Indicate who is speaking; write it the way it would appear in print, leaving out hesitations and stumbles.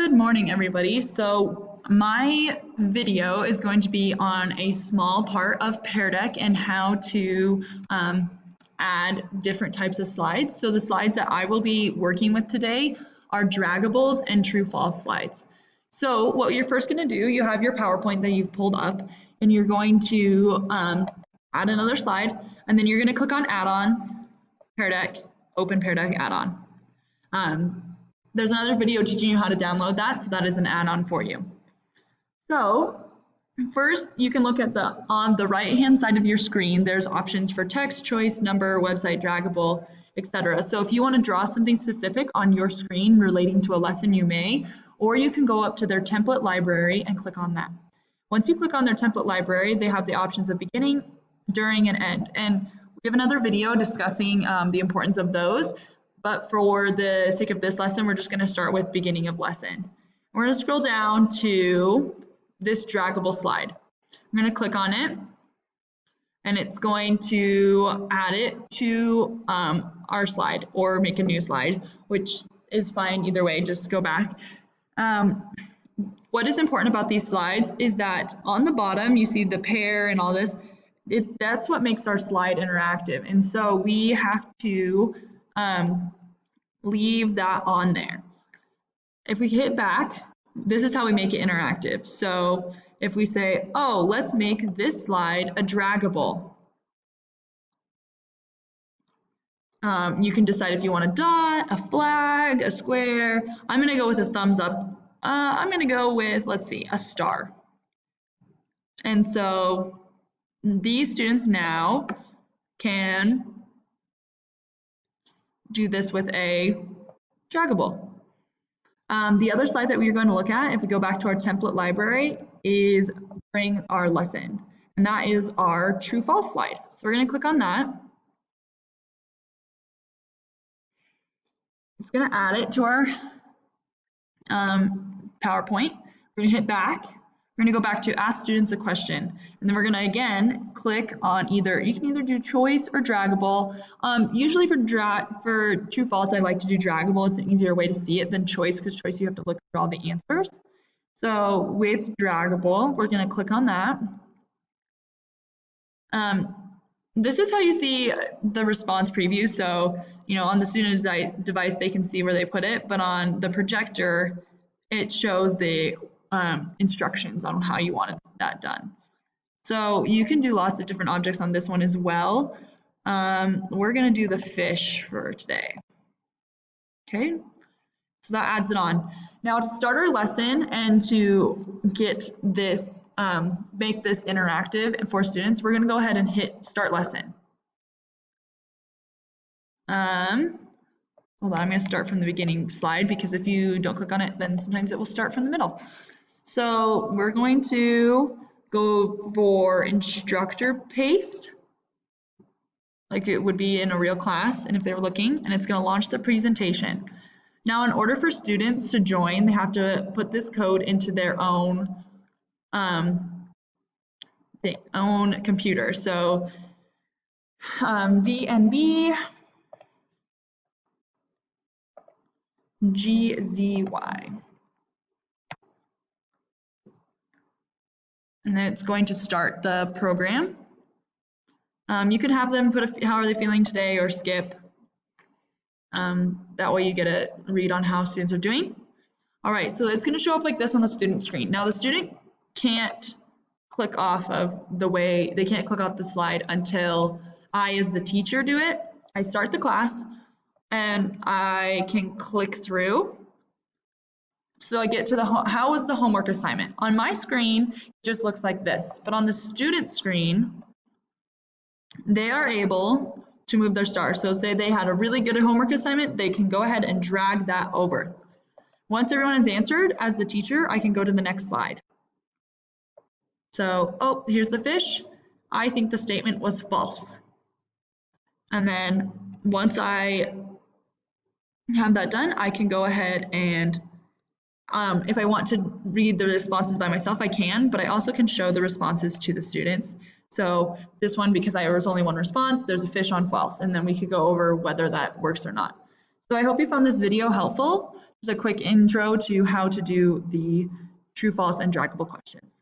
Speaker 1: Good morning, everybody. So my video is going to be on a small part of Peardeck and how to add different types of slides. So the slides that I will be working with today are draggables and true-false slides. So what you're first going to do, you have your PowerPoint that you've pulled up, and you're going to add another slide, and then you're going to click on add-ons, Peardeck, open Peardeck add-on. There's another video teaching you how to download that, so that is an add-on for you. So first, you can look at on the right-hand side of your screen, there's options for text, choice, number, website, draggable, etc. So if you want to draw something specific on your screen relating to a lesson, you may, or you can go up to their template library and click on that. Once you click on their template library, they have the options of beginning, during, and end. And we have another video discussing the importance of those. But for the sake of this lesson, we're just going to start with beginning of lesson. We're going to scroll down to this draggable slide. I'm going to click on it, and it's going to add it to our slide or make a new slide, which is fine either way, just go back. What is important about these slides is that on the bottom, you see the pair and all this. That's what makes our slide interactive. And so we have to leave that on there. If we hit back, this is how we make it interactive. So if we say, oh, let's make this slide a draggable. You can decide if you want a dot, a flag, a square. I'm going to go with a thumbs up. I'm going to go with, let's see, a star. And so these students now can do this with a draggable. The other slide that we are going to look at, if we go back to our template library, is bring our lesson, and that is our true-false slide. So we're going to click on that. It's going to add it to our PowerPoint. We're going to hit back. We're going to go back to ask students a question, and then we're going to again click on you can either do choice or draggable. Usually for true false, I like to do draggable. It's an easier way to see it than choice, because choice you have to look through all the answers. So with draggable, we're going to click on that. This is how you see the response preview. So on the student's device, they can see where they put it, but on the projector, it shows the instructions on how you wanted that done. So you can do lots of different objects on this one as well. We're going to do the fish for today. Okay, so that adds it on. Now to start our lesson and to get this, make this interactive for students, we're going to go ahead and hit start lesson. Hold on, I'm going to start from the beginning slide, because if you don't click on it, then sometimes it will start from the middle. So we're going to go for instructor paste, like it would be in a real class, and if they were looking, and it's going to launch the presentation. Now, in order for students to join, they have to put this code into their own computer. So VNB GZY. And then it's going to start the program. You could have them put how are they feeling today or skip. That way you get a read on how students are doing. All right, so it's going to show up like this on the student screen. Now the student can't click off of they can't click off the slide until I, as the teacher, do it. I start the class and I can click through. So I get to how was the homework assignment? On my screen, it just looks like this, but on the student screen, they are able to move their star. So say they had a really good homework assignment, they can go ahead and drag that over. Once everyone has answered, as the teacher, I can go to the next slide. So, oh, here's the fish. I think the statement was false. And then once I have that done, I can go ahead and if I want to read the responses by myself, I can, but I also can show the responses to the students. So this one, because there was only one response, there's a fish on false, and then we could go over whether that works or not. So I hope you found this video helpful. just a quick intro to how to do the true, false, and draggable questions.